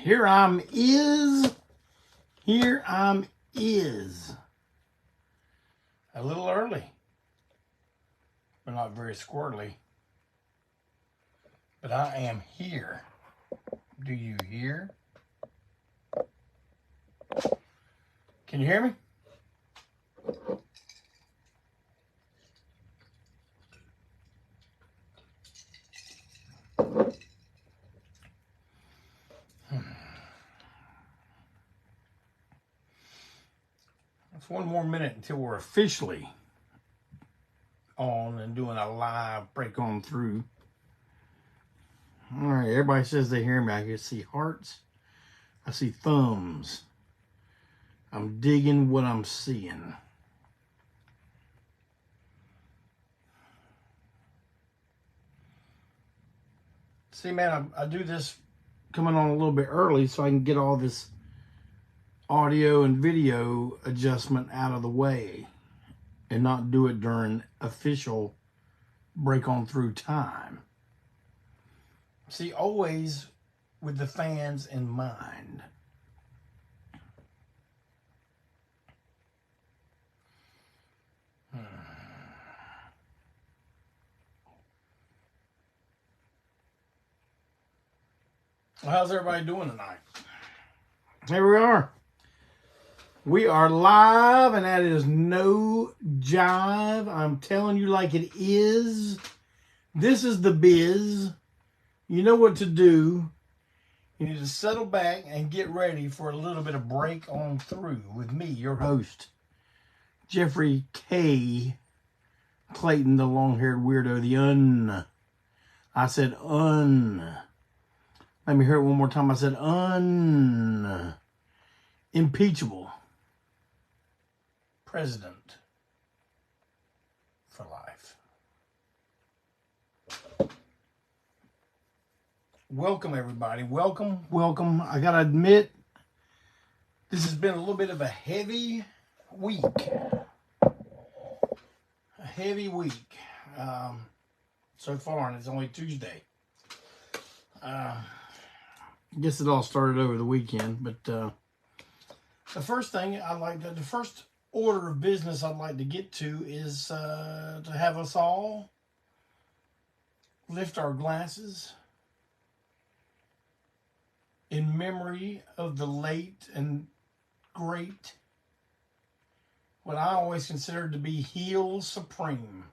Here I'm is. Here I'm is. A little early, but not very squirrely. But I am here. Do you hear? Can you hear me? It's one more minute until we're officially on and doing a live break on through. All right, everybody says they hear me. I can see hearts. I see thumbs. I'm digging what I'm seeing. See, man, I do this coming on a little bit early so I can get all this audio and video adjustment out of the way and not do it during official break on through time. See, always with the fans in mind. Well, how's everybody doing tonight? Here we are. We are live, and that is no jive. I'm telling you like it is. This is the biz. You know what to do. You need to settle back and get ready for a little bit of break on through with me, your host, Jeffrey K. Clayton, the long-haired weirdo, I said Let me hear it one more time. I said impeachable president for life. Welcome, everybody. Welcome, welcome. I got to admit, this has been a little bit of a heavy week. A heavy week so far, and it's only Tuesday. I guess it all started over the weekend, but the first thing the first order of business I'd like to get to is to have us all lift our glasses in memory of the late and great, what I always considered to be heel supreme,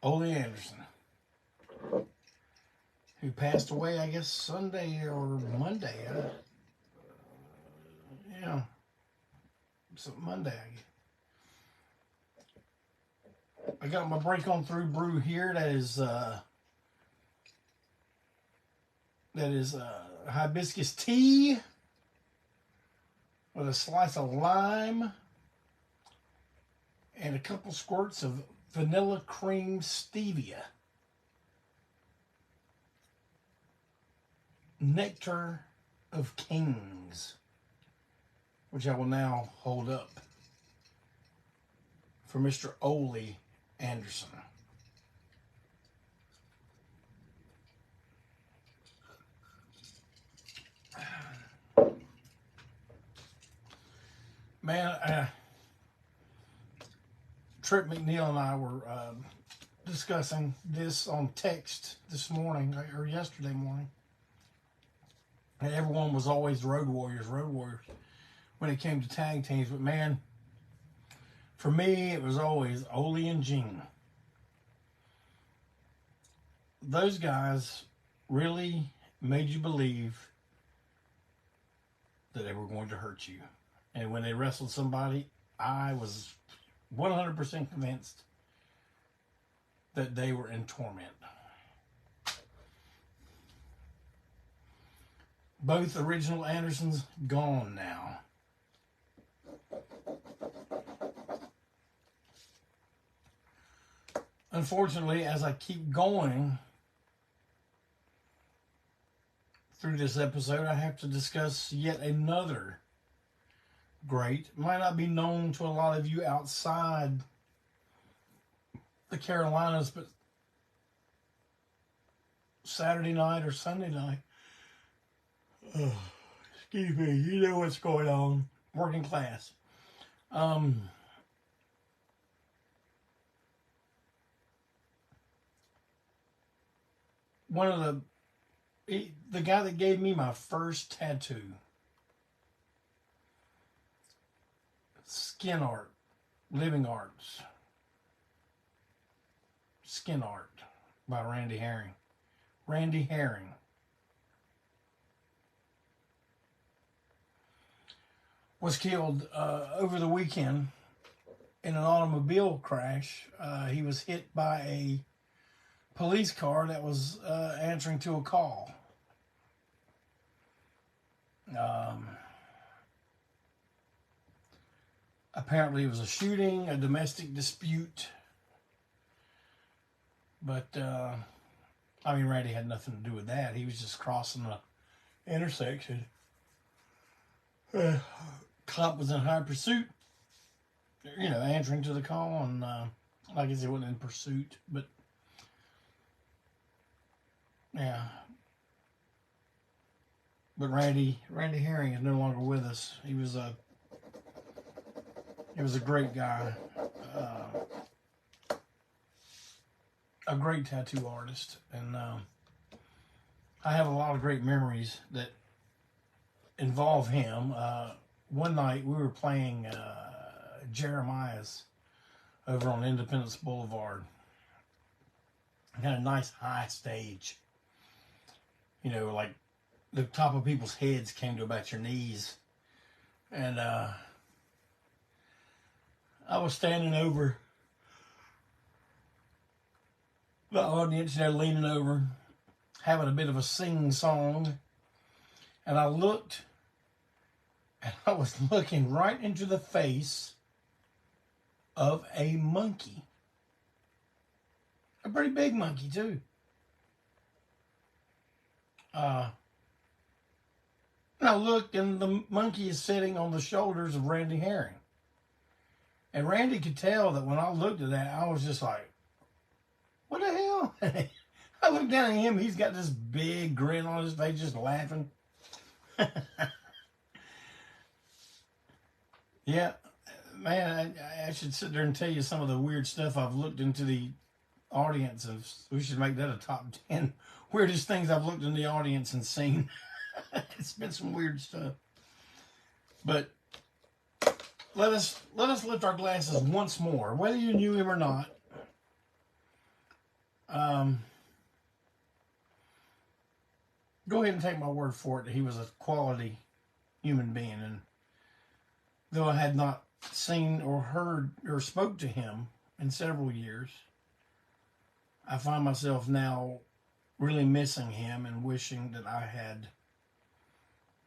Ole Anderson, who passed away, I guess, Sunday or Monday. Monday, I got my break on through brew here. That is hibiscus tea with a slice of lime and a couple squirts of vanilla cream stevia. Nectar of Kings, which I will now hold up for Mr. Ole Anderson. Man, Trip McNeil and I were discussing this on text this morning, or yesterday morning. And everyone was always Road Warriors when it came to tag teams. But man, for me, it was always Ole and Gene. Those guys really made you believe that they were going to hurt you. And when they wrestled somebody, I was 100% convinced that they were in torment. Both original Andersons gone now. Unfortunately, as I keep going through this episode, I have to discuss yet another great. Might not be known to a lot of you outside the Carolinas, but Saturday night or Sunday night, Excuse me, you know what's going on. Working class. One of the guy that gave me my first tattoo, skin art, living arts, skin art by Randy Herring. Randy Herring. Was killed over the weekend in an automobile crash. He was hit by a police car that was answering to a call. Apparently it was a shooting, a domestic dispute. But, I mean, Randy had nothing to do with that. He was just crossing the intersection. Cop was in high pursuit, you know, answering to the call, and I guess he wasn't in pursuit, but yeah. But Randy Herring is no longer with us. He was a great guy, a great tattoo artist, and I have a lot of great memories that involve him. One night we were playing Jeremiah's over on Independence Boulevard. It had a nice high stage. You know, like the top of people's heads came to about your knees. And I was standing over the audience, you know, leaning over, having a bit of a sing-song. And I looked, and I was looking right into the face of a monkey. A pretty big monkey, too. And I looked, and the monkey is sitting on the shoulders of Randy Herring. And Randy could tell that when I looked at that, I was just like, what the hell? I looked down at him, he's got this big grin on his face, just laughing. Yeah, man, I should sit there and tell you some of the weird stuff I've looked into the audience of. We should make that a top 10 weirdest things I've looked in the audience and seen. It's been some weird stuff. But let us lift our glasses once more, whether you knew him or not. Go ahead and take my word for it that he was a quality human being, and though I had not seen or heard or spoke to him in several years, I find myself now really missing him and wishing that I had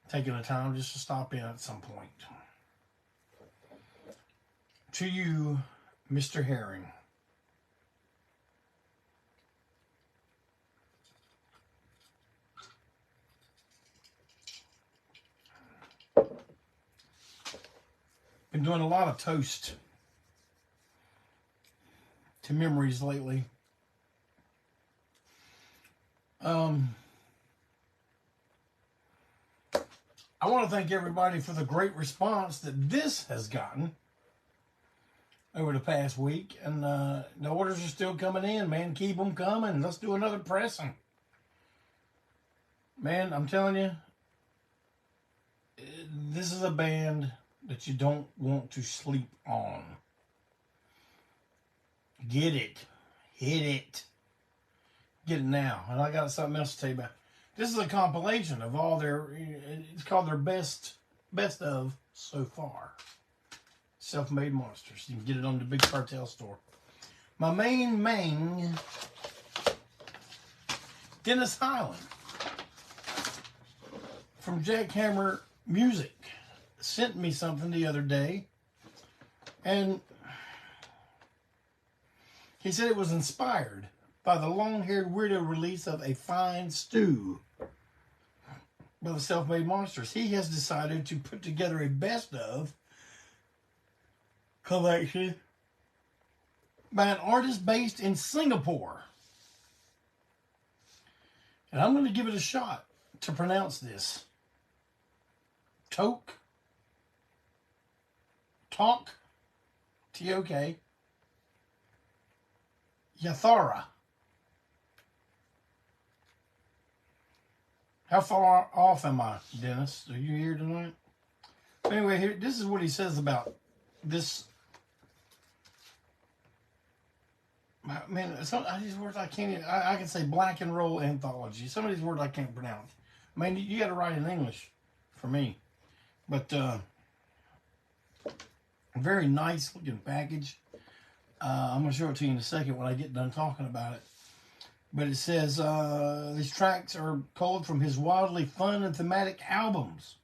taken the time just to stop in at some point. To you, Mr. Herring. Been doing a lot of toast to memories lately. I want to thank everybody for the great response that this has gotten over the past week, and the orders are still coming in, man. Keep them coming. Let's do another pressing. Man, I'm telling you, this is a band that you don't want to sleep on. Get it. Hit it. Get it now. And I got something else to tell you about. This is a compilation of all their, it's called their best of so far. Self-Made Monsters. You can get it on the Big Cartel store. My main, Dennis Highland from Jackhammer Music sent me something the other day, and he said it was inspired by the long-haired weirdo release of A Fine Stew by the Self-Made Monsters. He has decided to put together a best of collection by an artist based in Singapore. And I'm going to give it a shot to pronounce this. Talk, T-O-K, Yathara. How far off am I, Dennis? Are you here tonight? Anyway, here, this is what he says about this. Man, some of these words I can't even, I can say black and roll anthology. Some of these words I can't pronounce. I mean, you got to write in English for me. But very nice looking package. I'm going to show it to you in a second when I get done talking about it. But it says these tracks are culled from his wildly fun and thematic albums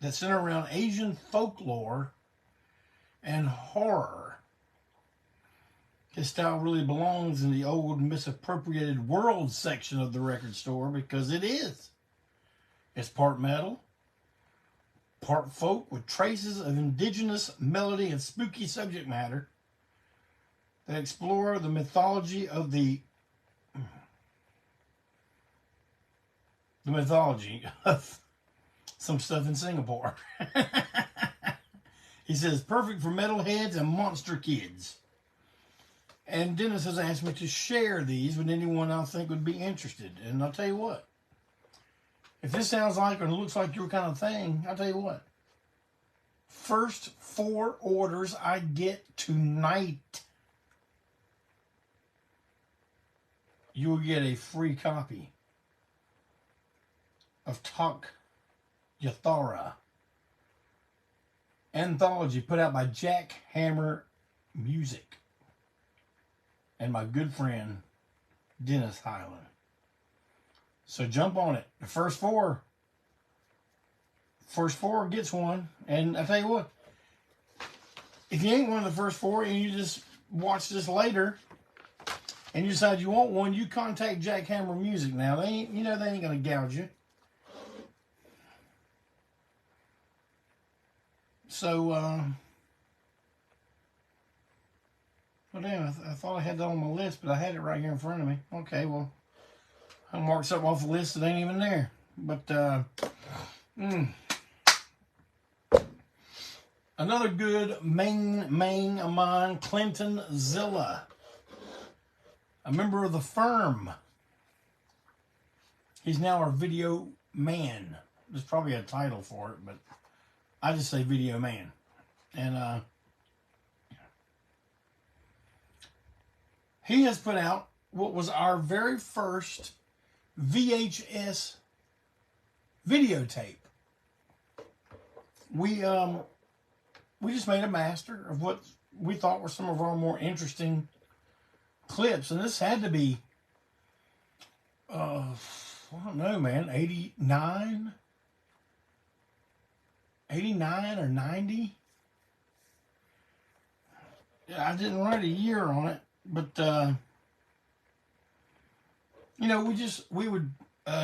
that center around Asian folklore and horror. His style really belongs in the old misappropriated world section of the record store because it is. It's part metal, part folk with traces of indigenous melody and spooky subject matter that explore the mythology of the mythology of some stuff in Singapore. He says, perfect for metalheads and monster kids. And Dennis has asked me to share these with anyone I think would be interested. And I'll tell you what, if this sounds like or looks like your kind of thing, I'll tell you what. First 4 orders I get tonight, you will get a free copy of Talk Yathara anthology put out by Jackhammer Music and my good friend Dennis Highland. So jump on it. The first four gets one. And I tell you what, if you ain't one of the first 4 and you just watch this later and you decide you want one, you contact Jackhammer Music now. They ain't, you know, they ain't gonna gouge you. So, well, damn, I thought I had that on my list, but I had it right here in front of me. Okay, well, I marked something off the list that ain't even there. But, another good main of mine, Clinton Zilla, a member of the Firm. He's now our video man. There's probably a title for it, but I just say video man. And he has put out what was our very first VHS videotape. We just made a master of what we thought were some of our more interesting clips, and this had to be I don't know, man, 89 or 90. I didn't write a year on it, but you know, we would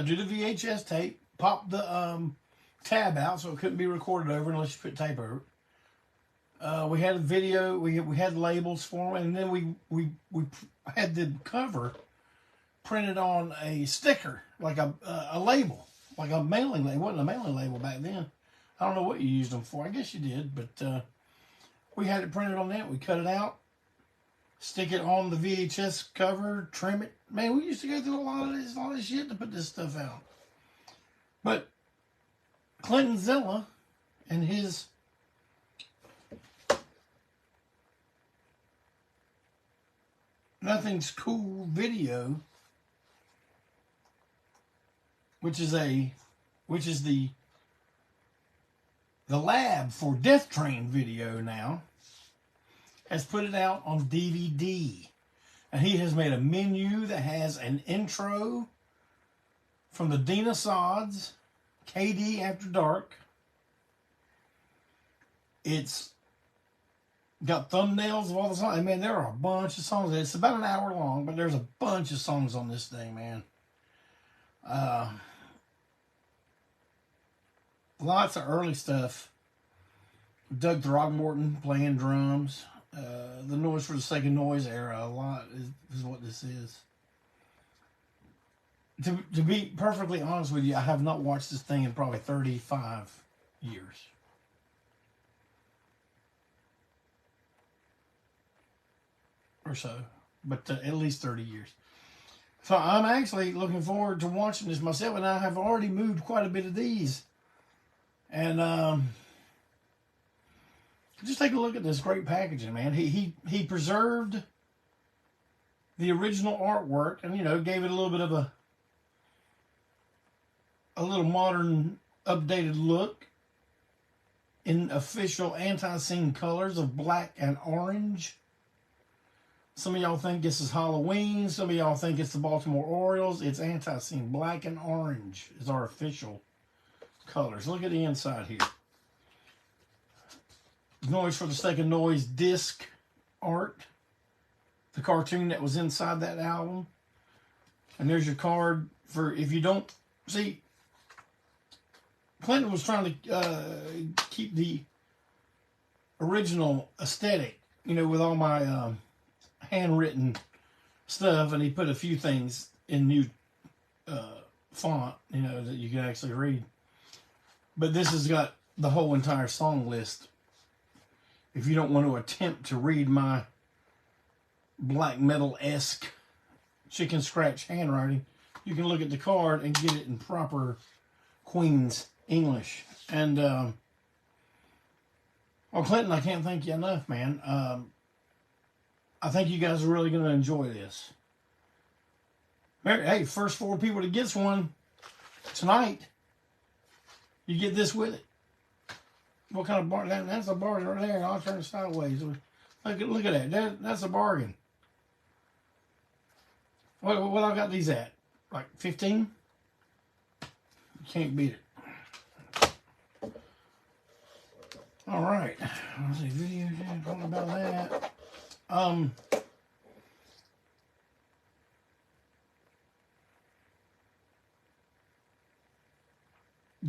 do the VHS tape, pop the tab out so it couldn't be recorded over unless you put tape over it. We had a video, we had labels for them, and then we had the cover printed on a sticker, like a label, like a mailing label. It wasn't a mailing label back then. I don't know what you used them for. I guess you did, but we had it printed on that. We cut it out, stick it on the VHS cover, trim it. Man, we used to go through a lot of this shit to put this stuff out. But Clinton Zilla and his Nothing's Cool video, which is the lab for Death Train video now, has put it out on DVD. And he has made a menu that has an intro from the Dina Sods, KD After Dark. It's got thumbnails of all the songs. I mean, there are a bunch of songs. It's about an hour long, but there's a bunch of songs on this thing, man. Lots of early stuff. Doug Throgmorton playing drums. The Noise for the Sake of Noise era. A lot is what this is. to be perfectly honest with you, I have not watched this thing in probably 35 years. Or so. But at least 30 years. So I'm actually looking forward to watching this myself, and I have already moved quite a bit of these. And just take a look at this great packaging, man. He preserved the original artwork, and gave it a little bit of a little modern, updated look in official ANTiSEEN colors of black and orange. Some of y'all think this is Halloween. Some of y'all think it's the Baltimore Orioles. It's ANTiSEEN. Black and orange is our official colors. Look at the inside here. Noise for the Sake of Noise disc art. The cartoon that was inside that album. And there's your card for if you don't see. Clinton was trying to keep the original aesthetic, with all my handwritten stuff, and he put a few things in new font, that you can actually read. But this has got the whole entire song list. If you don't want to attempt to read my black metal-esque chicken scratch handwriting, you can look at the card and get it in proper Queen's English. And Clinton, I can't thank you enough, man. I think you guys are really going to enjoy this. Hey, first 4 people that gets one tonight, you get this with it. What kind of bargain? That's a bargain right there. I'll turn it sideways. Look at that. That's a bargain. What I got these at? Like 15? You can't beat it. All right. Let's see. Video talking about that.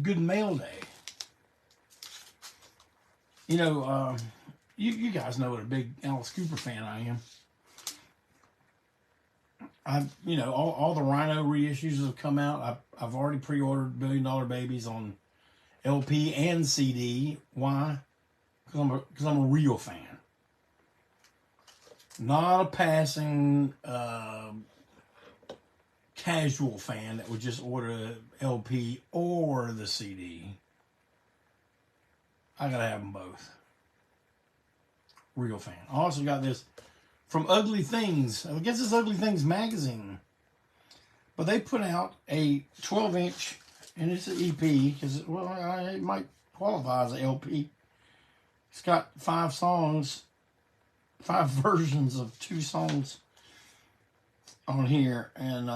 Good Mail Day. You guys know what a big Alice Cooper fan I am. All the Rhino reissues have come out. I've already pre-ordered $1 Billion Babies on LP and CD. Why? Because I'm a real fan. Not a passing casual fan that would just order the LP or the CD. I gotta have them both. Real fan. I also got this from Ugly Things. I guess it's Ugly Things magazine. But they put out a 12-inch, and it's an EP, because it might qualify as an LP. It's got 5 songs, 5 versions of 2 songs on here. And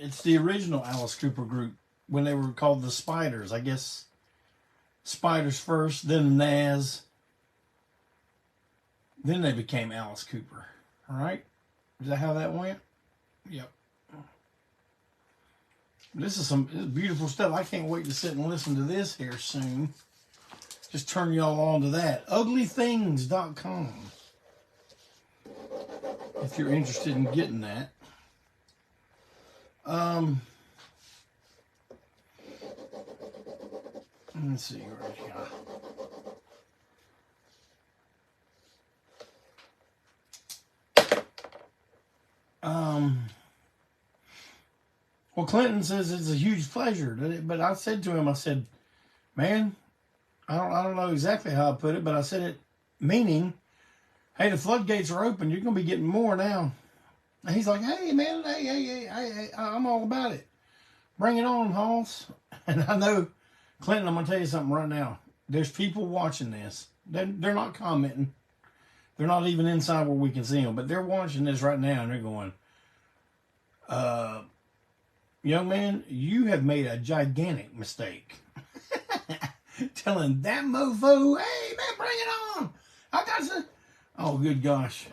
it's the original Alice Cooper group when they were called the Spiders. I guess Spiders first, then Nas. Then they became Alice Cooper. All right? Is that how that went? Yep. This is beautiful stuff. I can't wait to sit and listen to this here soon. Just turn y'all on to that. Uglythings.com. If you're interested in getting that. Let's see where we go. Well, Clinton says it's a huge pleasure, but I said to him, I said, man, I don't know exactly how I put it, but I said it meaning, hey, the floodgates are open. You're going to be getting more now. And he's like, hey, man, hey, I'm all about it. Bring it on, Hoss. And I know, Clinton, I'm going to tell you something right now. There's people watching this. They're not commenting. They're not even inside where we can see them, but they're watching this right now, and they're going, young man, you have made a gigantic mistake. Telling that mofo, hey, man, bring it on. I got some. Oh, good gosh.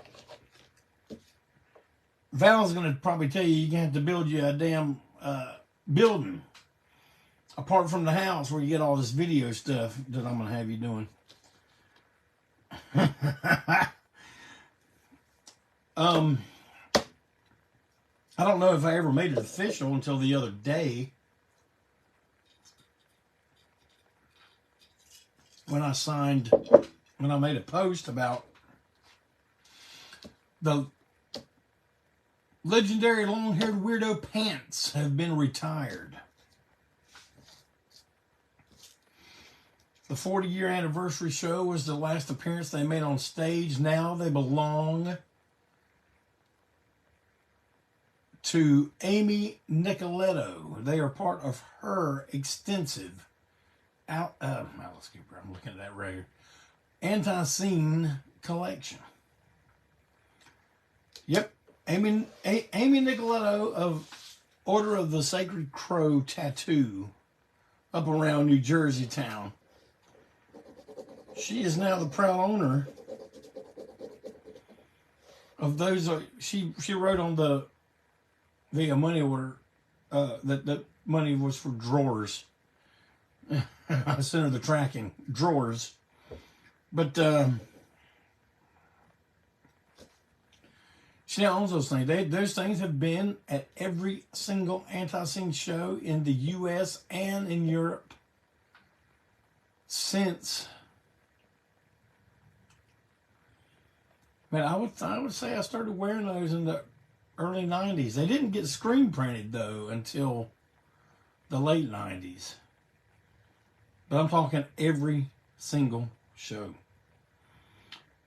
Val's going to probably tell you you're going to have to build you a damn building apart from the house where you get all this video stuff that I'm going to have you doing. I don't know if I ever made it official until the other day when I made a post about the legendary long-haired weirdo pants have been retired. The 40-year anniversary show was the last appearance they made on stage. Now they belong to Amy Nicoletto. They are part of her extensive I'm looking at that right here, ANTiSEEN collection. Yep, Amy Nicoletto of Order of the Sacred Crow Tattoo up around New Jersey town. She is now the proud owner of those. She wrote on the money order that the money was for drawers. I sent her the tracking drawers, but she now owns those things. Those things have been at every single ANTiSEEN show in the U.S. and in Europe since. Man, I would say I started wearing those in the early 90s. They didn't get screen printed, though, until the late 90s. But I'm talking every single show.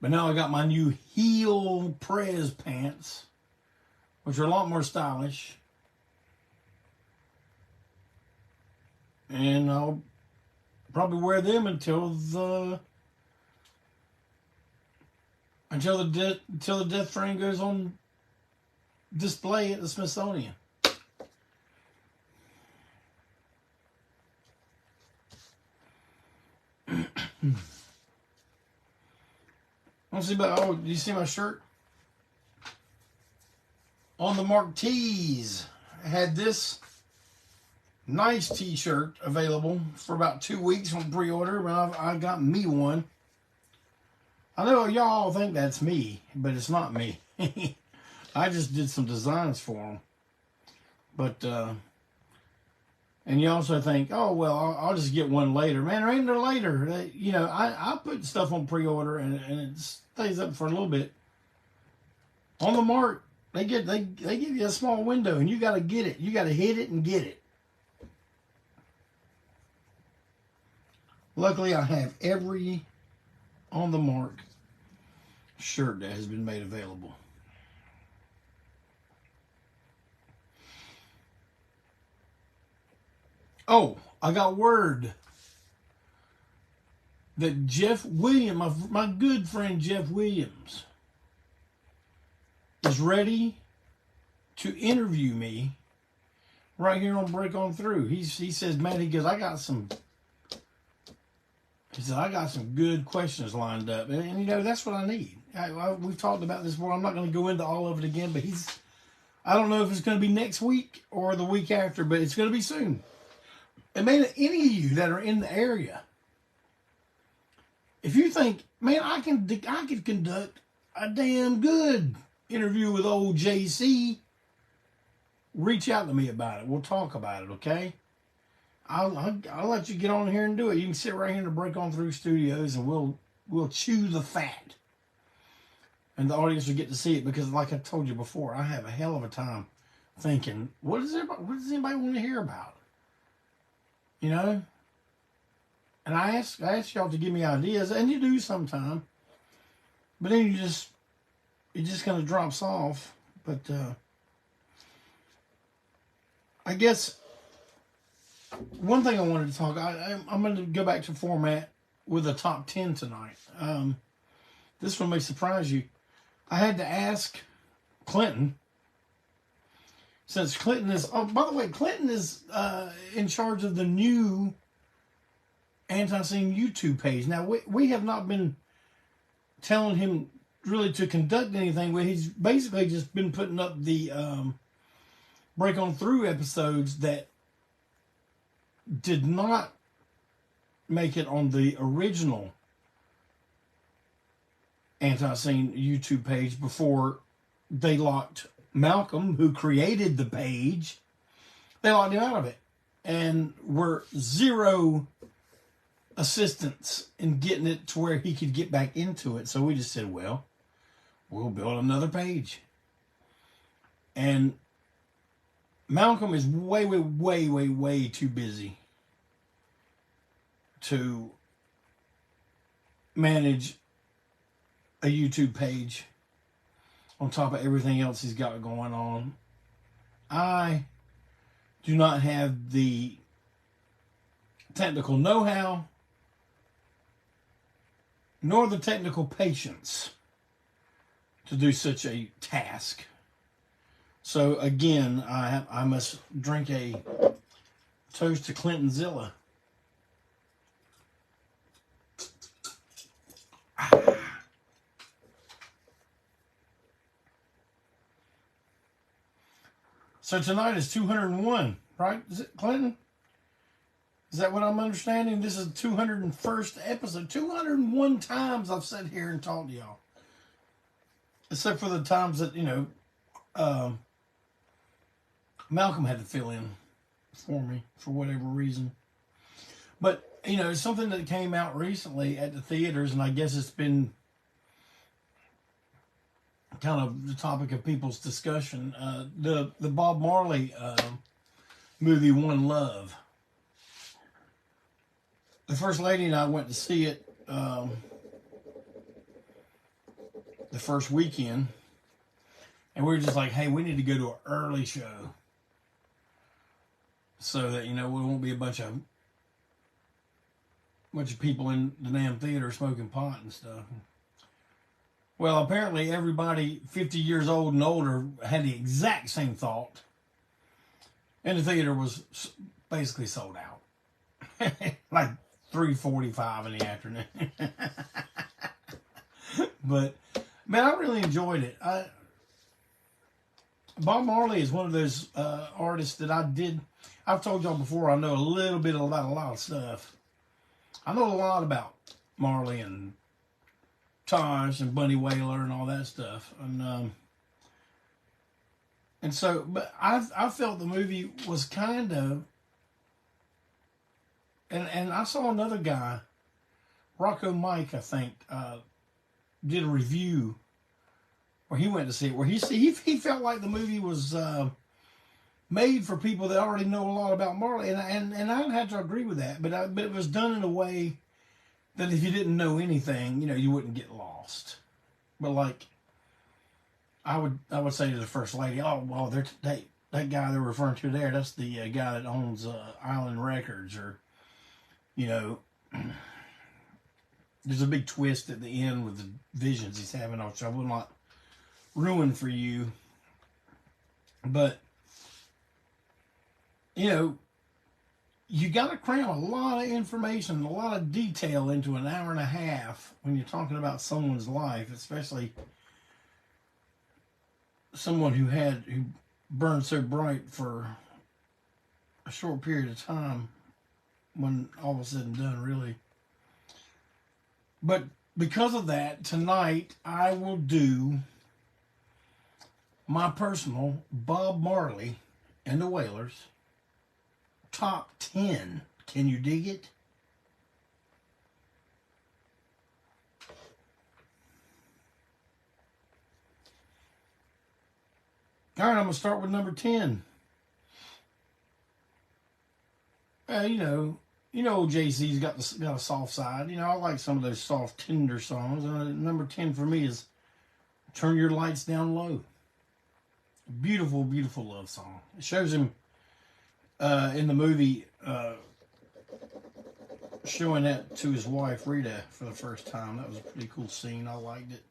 But now I got my new heel prez pants, which are a lot more stylish. And I'll probably wear them until the death train goes on display at the Smithsonian. Do you see my shirt? On the Mark Tees, I had this nice t-shirt available for about 2 weeks on pre-order, but I got me one. I know y'all think that's me, but it's not me. I just did some designs for them. But, and you also think, oh, well, I'll just get one later. Man, there ain't no later. You know, I put stuff on pre-order and it stays up for a little bit. On the Mark, they give you a small window and you got to get it. You got to hit it and get it. Luckily, I have every On the Mark shirt that has been made available. Oh, I got word that Jeff Williams, my good friend Jeff Williams, is ready to interview me right here on Break On Through. He says, man, he goes, I got some good questions lined up. And you know, that's what I need. We've talked about this before. I'm not going to go into all of it again, but I don't know if it's going to be next week or the week after, but it's going to be soon. And man, any of you that are in the area, if you think, man, I could conduct a damn good interview with old JC, reach out to me about it. We'll talk about it, okay? I'll let you get on here and do it. You can sit right here in the Break On Through studios, and we'll chew the fat, and the audience will get to see it. Because, like I told you before, I have a hell of a time thinking, what does anybody want to hear about? You know? And I ask y'all to give me ideas, and you do sometime. But then it just kind of drops off. But I guess one thing I wanted to talk, I'm going to go back to format with a top 10 tonight. This one may surprise you. I had to ask Clinton, since Clinton is, oh, by the way, Clinton is in charge of the new ANTiSEEN YouTube page. Now, we have not been telling him really to conduct anything with. He's basically just been putting up the Break On Through episodes that did not make it on the original ANTiSEEN YouTube page before they locked Malcolm, who created the page, they locked him out of it. And were zero assistance in getting it to where he could get back into it. So we just said, well, we'll build another page. And Malcolm is way too busy to manage a YouTube page on top of everything else he's got going on. I do not have the technical know-how nor the technical patience to do such a task. So again, I must drink a toast to Clintonzilla. So tonight is 201, right? Is it, Clinton? Is that what I'm understanding? This is the 201st episode. 201 times I've sat here and talked to y'all. Except for the times that, Malcolm had to fill in for me for whatever reason. But, it's something that came out recently at the theaters, and I guess it's been kind of the topic of people's discussion. The Bob Marley movie, One Love. The First Lady and I went to see it the first weekend, and we were just like, hey, we need to go to an early show so that, we won't be a bunch of people in the damn theater smoking pot and stuff. Well, apparently everybody 50 years old and older had the exact same thought, and the theater was basically sold out. Like 3:45 in the afternoon. But, man, I really enjoyed it. Bob Marley is one of those artists that I've told y'all before, I know a little bit about a lot of stuff. I know a lot about Marley and Tosh and Bunny Wailer and all that stuff. And so, but I felt the movie was kind of, and I saw another guy, Rocco Mike, I think, did a review where he went to see it, where he felt like the movie was made for people that already know a lot about Marley, and I had to agree with that, but it was done in a way that if you didn't know anything, you wouldn't get lost. But like, I would say to the First Lady, oh well, that guy they're referring to there, that's the guy that owns Island Records, or there's a big twist at the end with the visions he's having, which I will not ruin for you. But, you got to cram a lot of information, a lot of detail into an hour and a half when you're talking about someone's life, especially someone who burned so bright for a short period of time when all was said and done, really. But because of that, tonight I will do my personal Bob Marley and the Wailers top 10. Can you dig it? All right, I'm going to start with number 10. JC's got a soft side. I like some of those soft, tender songs. Number 10 for me is Turn Your Lights Down Low. Beautiful, beautiful love song. It shows him in the movie showing that to his wife, Rita, for the first time. That was a pretty cool scene. I liked it.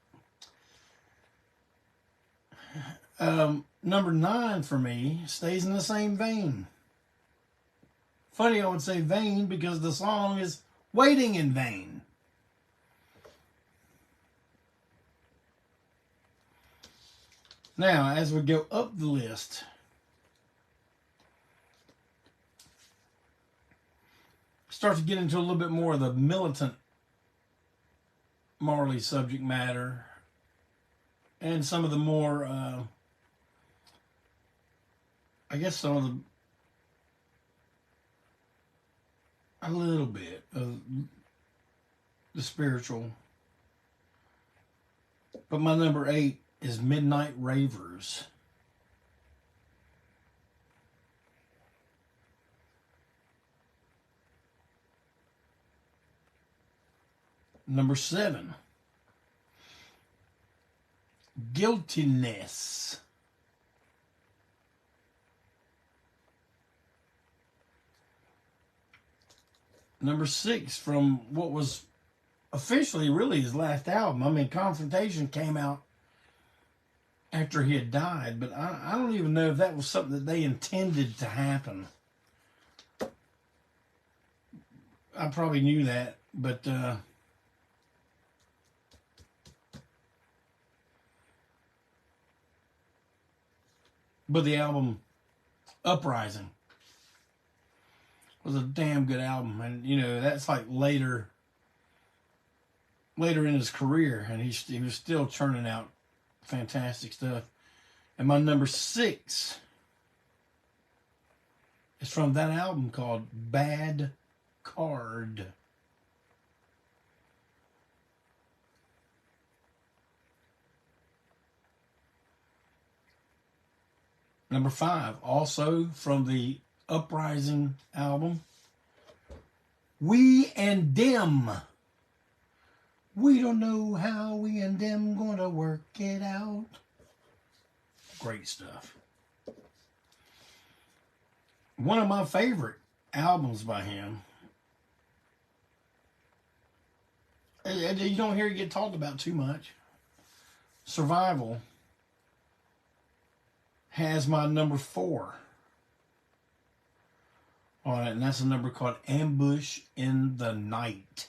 Number 9 for me stays in the same vein. Funny I would say vain because the song is Waiting in Vain. Now, as we go up the list, start to get into a little bit more of the militant Marley subject matter and some of the more I guess some of a little bit of the spiritual. But my number 8 is Midnight Ravers. Number 7, Guiltiness. Number 6, from what was officially really his last album. I mean, Confrontation came out after he had died, but I don't even know if that was something that they intended to happen. I probably knew that, but the album Uprising was a damn good album, and you know that's like later in his career, and he was still churning out fantastic stuff. And my number 6 is from that album called Bad Card. Number 5, also from the Uprising album, We and Them. We don't know how we and them gonna work it out. Great stuff. One of my favorite albums by him. You don't hear it get talked about too much. Survival has my number 4 on it, and that's a number called Ambush in the Night.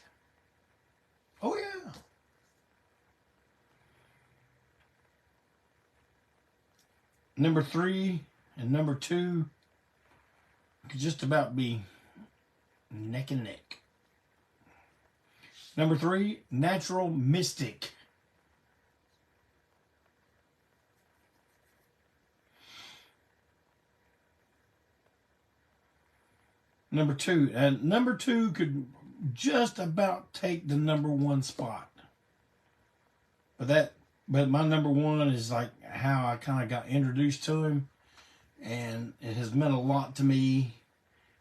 Oh, yeah. Number 3 and number 2 could just about be neck and neck. Number 3, Natural Mystic. Number 2. And number 2 could just about take the number 1 spot. But my number 1 is like how I kind of got introduced to him. And it has meant a lot to me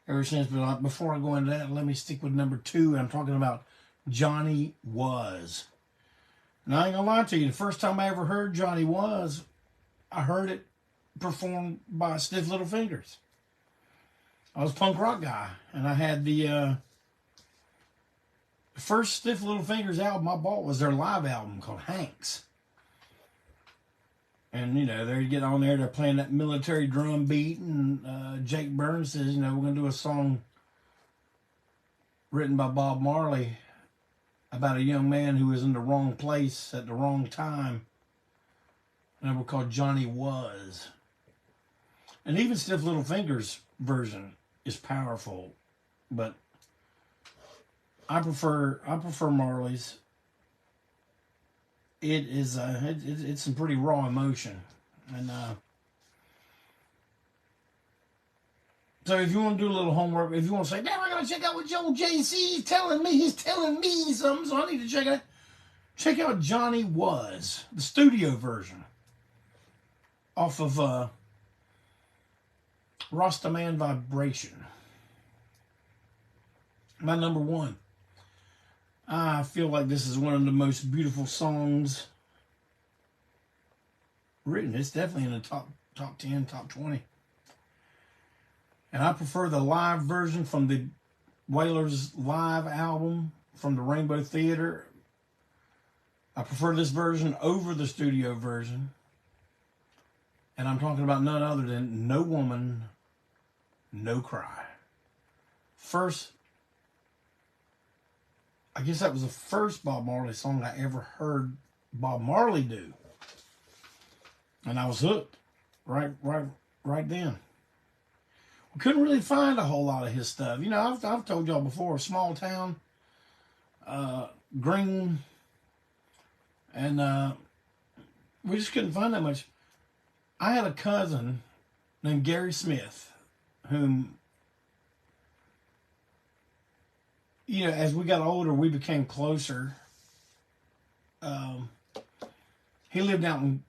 ever since. But like, before I go into that, let me stick with number 2. I'm talking about Johnny Was. And I ain't gonna lie to you, the first time I ever heard Johnny Was, I heard it performed by Stiff Little Fingers. I was a punk rock guy, and I had the first Stiff Little Fingers album I bought was their live album called Hanks. And, you know, they're getting on there, they're playing that military drum beat, and Jake Burns says, you know, we're going to do a song written by Bob Marley about a young man who was in the wrong place at the wrong time. And we're called Johnny Was. And even Stiff Little Fingers version is powerful, but I prefer Marley's. It is it's some pretty raw emotion, and so if you want to do a little homework, if you want to say, "Damn, I gotta check out what Joe JC is telling me," he's telling me something, so I need to check it out. Check out Johnny Was, the studio version, off of Rastaman Vibration. My number 1. I feel like this is one of the most beautiful songs written. It's definitely in the top 10, top 20. And I prefer the live version from the Wailers live album from the Rainbow Theater. I prefer this version over the studio version. And I'm talking about none other than No Woman, No Cry. I guess that was the first Bob Marley song I ever heard Bob Marley do. And I was hooked right then. We couldn't really find a whole lot of his stuff. You know, I've told y'all before, small town, green, and we just couldn't find that much. I had a cousin named Gary Smith, whom, you know, as we got older, we became closer. He lived out in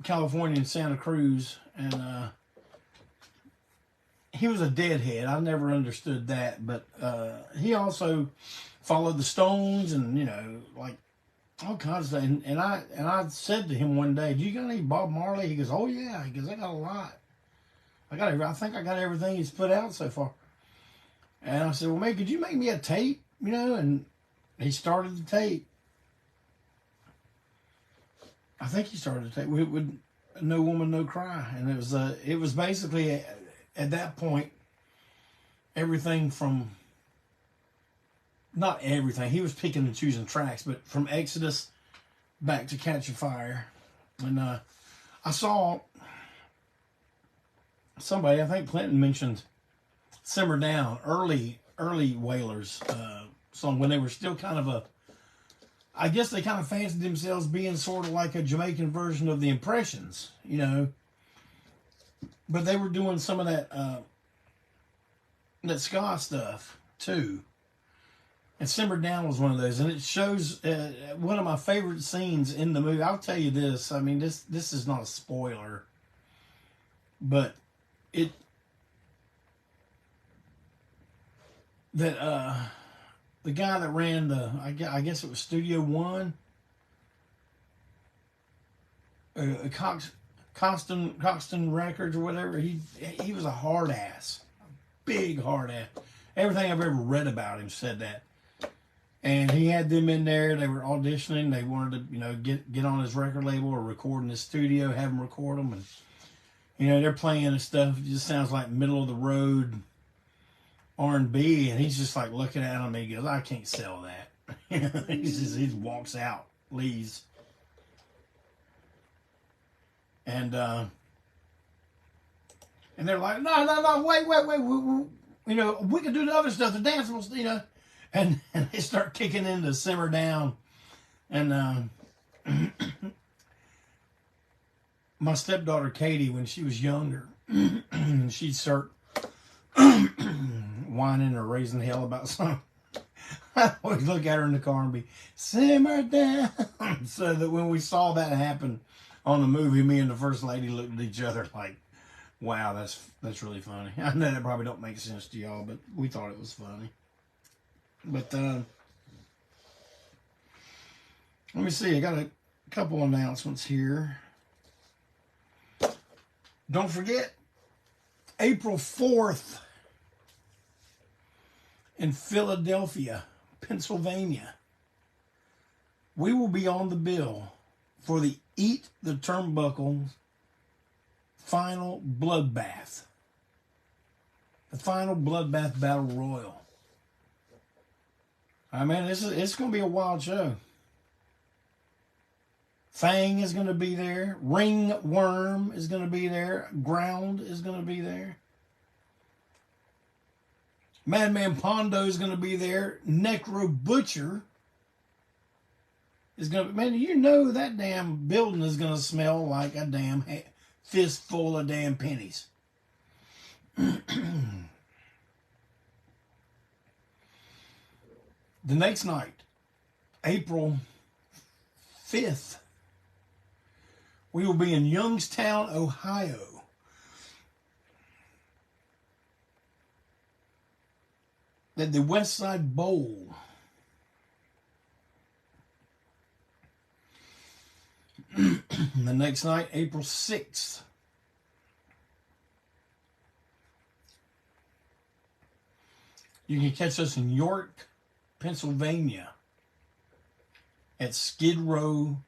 California in Santa Cruz, and he was a deadhead. I never understood that, but he also followed the Stones, and you know, like all kinds of stuff. And I said to him one day, "Do you got any Bob Marley?" He goes, "Oh yeah." He goes, "I got a lot. I think I got everything he's put out so far." And I said, "Well, man, could you make me a tape?" You know, and he started the tape. I think he started the tape with "No Woman, No Cry," and it was basically at that point everything from, not everything, he was picking and choosing tracks, but from Exodus back to Catch a Fire. And I saw somebody, I think Clinton mentioned Simmer Down, early Wailers song, when they were still kind of a, I guess they kind of fancied themselves being sort of like a Jamaican version of the Impressions, you know. But they were doing some of that ska stuff too. And Simmer Down was one of those, and it shows one of my favorite scenes in the movie. I'll tell you this. I mean, this is not a spoiler, but the guy that ran the, I guess it was Studio One, Coxton Records or whatever. He was a hard ass, big hard ass. Everything I've ever read about him said that. And he had them in there. They were auditioning. They wanted to, you know, get on his record label or record in his studio, have him record them, and you know they're playing and stuff. It just sounds like middle of the road R&B, and he's just like looking at him. And he goes, "I can't sell that." he just walks out, leaves, and they're like, "No, wait, you know, we can do the other stuff, the danceables, you know." And they start kicking into Simmer Down. And my stepdaughter Katie, when she was younger, she'd start whining or raising hell about something. I always look at her in the car and be, "Simmer down." So that when we saw that happen on the movie, me and the First Lady looked at each other like, wow, that's really funny. I know that probably don't make sense to y'all, but we thought it was funny. But let me see. I got a couple announcements here. Don't forget, April 4th in Philadelphia, Pennsylvania, we will be on the bill for the Eat the Turnbuckle final bloodbath. The final bloodbath battle royal. I mean, it's going to be a wild show. Fang is going to be there. Ringworm is going to be there. Ground is going to be there. Madman Pondo is going to be there. Necro Butcher is going to... Man, you know that damn building is going to smell like a damn fistful of damn pennies. The next night, April 5th, we will be in Youngstown, Ohio. At the West Side Bowl. The next night, April 6th. You can catch us in York, Pennsylvania at Skid Row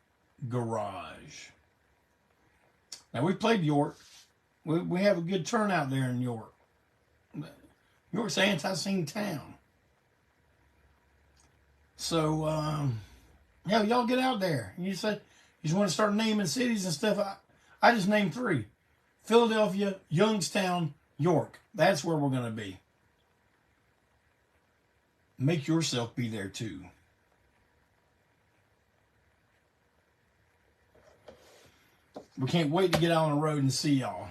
Garage. Now, we played York. We have a good turnout there in York. York's an ANTiSEEN town. So, yeah, y'all get out there. You said you just want to start naming cities and stuff. I just named 3. Philadelphia, Youngstown, York. That's where we're going to be. Make yourself be there too. We can't wait to get out on the road and see y'all.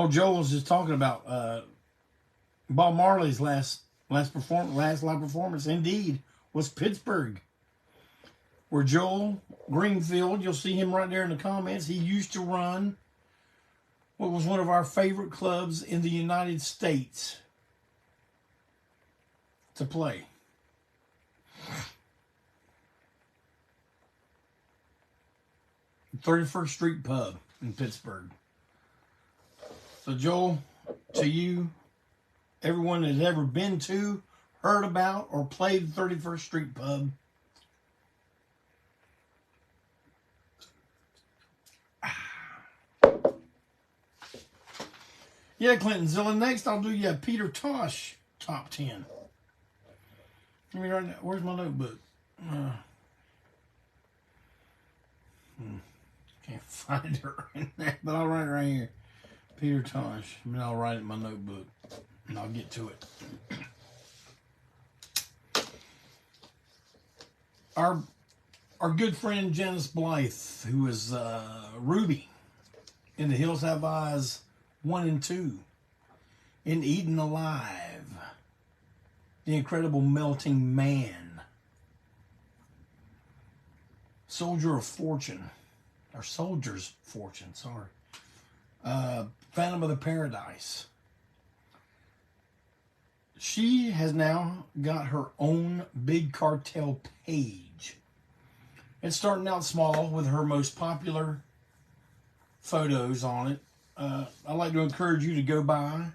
Oh, Joel was just talking about Bob Marley's last live performance. Indeed, was Pittsburgh, where Joel Greenfield. You'll see him right there in the comments. He used to run what was one of our favorite clubs in the United States to play. The 31st Street Pub in Pittsburgh. So Joel, to you, everyone that's ever been to, heard about, or played the 31st Street Pub, yeah, Clintonzilla. Next, I'll do you a Peter Tosh top 10. Let me write that. Where's my notebook? Can't find it right there, but I'll write it right here. Peter Tosh. I mean, I'll write it in my notebook, and I'll get to it. Our good friend Janice Blythe, who is Ruby in The Hills Have Eyes 1 and 2, in Eaten Alive, The Incredible Melting Man, Soldier's Fortune, sorry. Phantom of the Paradise. She has now got her own Big Cartel page. It's starting out small with her most popular photos on it. I'd like to encourage you to go by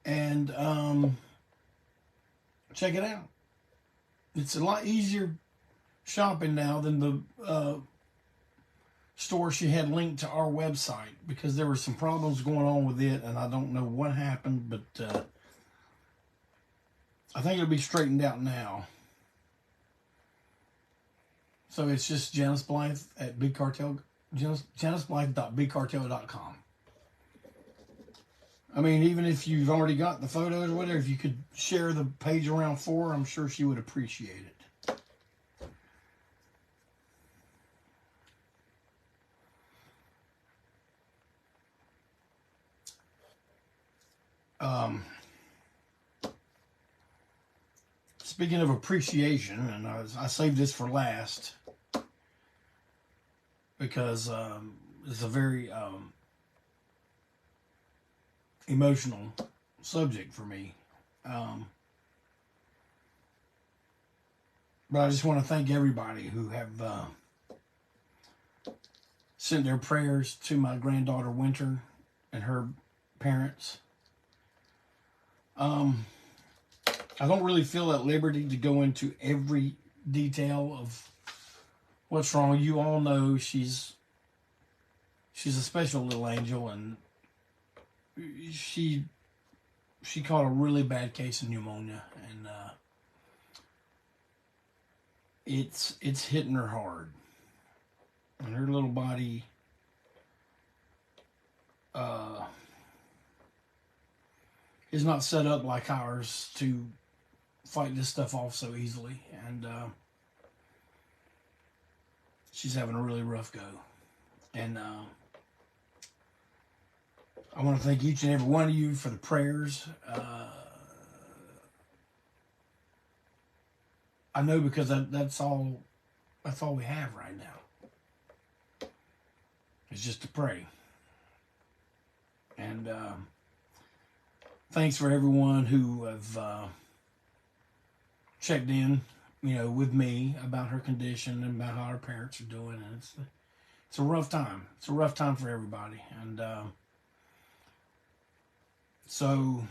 and check it out. It's a lot easier shopping now than the store she had linked to our website, because there were some problems going on with it, and I don't know what happened, but I think it'll be straightened out now. So it's just Janice Blythe at Big Cartel, JaniceBlythe.BigCartel.com. I mean, even if you've already got the photos or whatever, if you could share the page around for her, I'm sure she would appreciate it. Speaking of appreciation, and I saved this for last because it's a very emotional subject for me. But I just want to thank everybody who have sent their prayers to my granddaughter Winter and her parents. I don't really feel at liberty to go into every detail of what's wrong. You all know she's a special little angel, and she caught a really bad case of pneumonia, and it's hitting her hard, and her little body is not set up like ours to fight this stuff off so easily, and she's having a really rough go. And I want to thank each and every one of you for the prayers. I know, because that's all we have right now. It's just to pray. And thanks for everyone who have checked in, with me about her condition and about how her parents are doing. And it's a rough time. It's a rough time for everybody. And so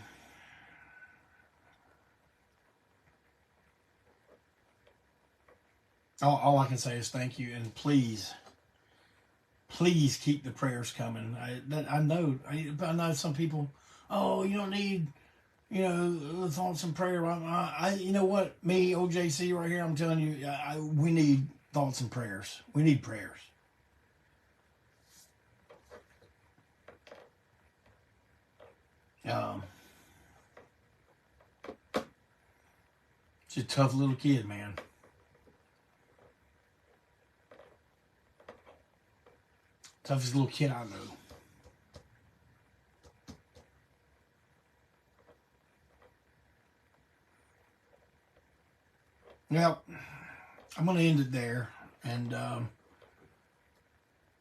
all I can say is thank you, and please keep the prayers coming. I know some people, oh, you don't need, thoughts and prayer. You know what, me, OJC right here, I'm telling you, we need thoughts and prayers. We need prayers. She's a tough little kid, man. Toughest little kid I know. Well, I'm going to end it there. And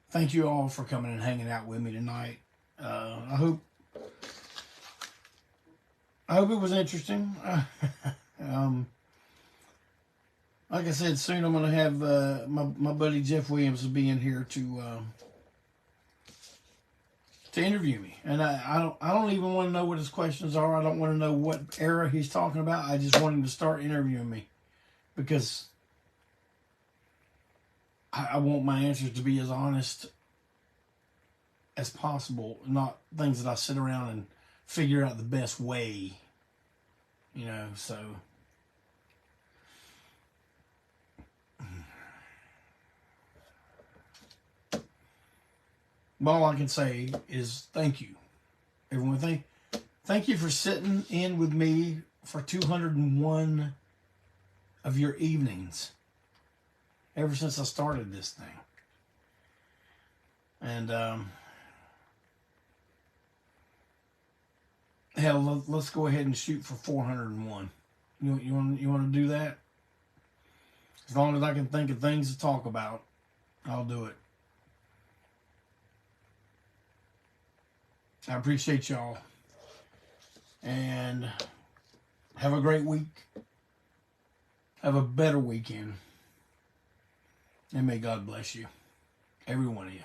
thank you all for coming and hanging out with me tonight. I hope it was interesting. Like I said, soon I'm going to have my buddy Jeff Williams will be in here to interview me, and I don't even want to know what his questions are. I don't want to know what era he's talking about. I just want him to start interviewing me, because I want my answers to be as honest as possible, not things that I sit around and figure out the best way, you know. So all I can say is thank you, everyone. Thank you for sitting in with me for 201 of your evenings ever since I started this thing. And hell, let's go ahead and shoot for 401. You want to do that? As long as I can think of things to talk about, I'll do it. I appreciate y'all. And have a great week. Have a better weekend. And may God bless you. Every one of you.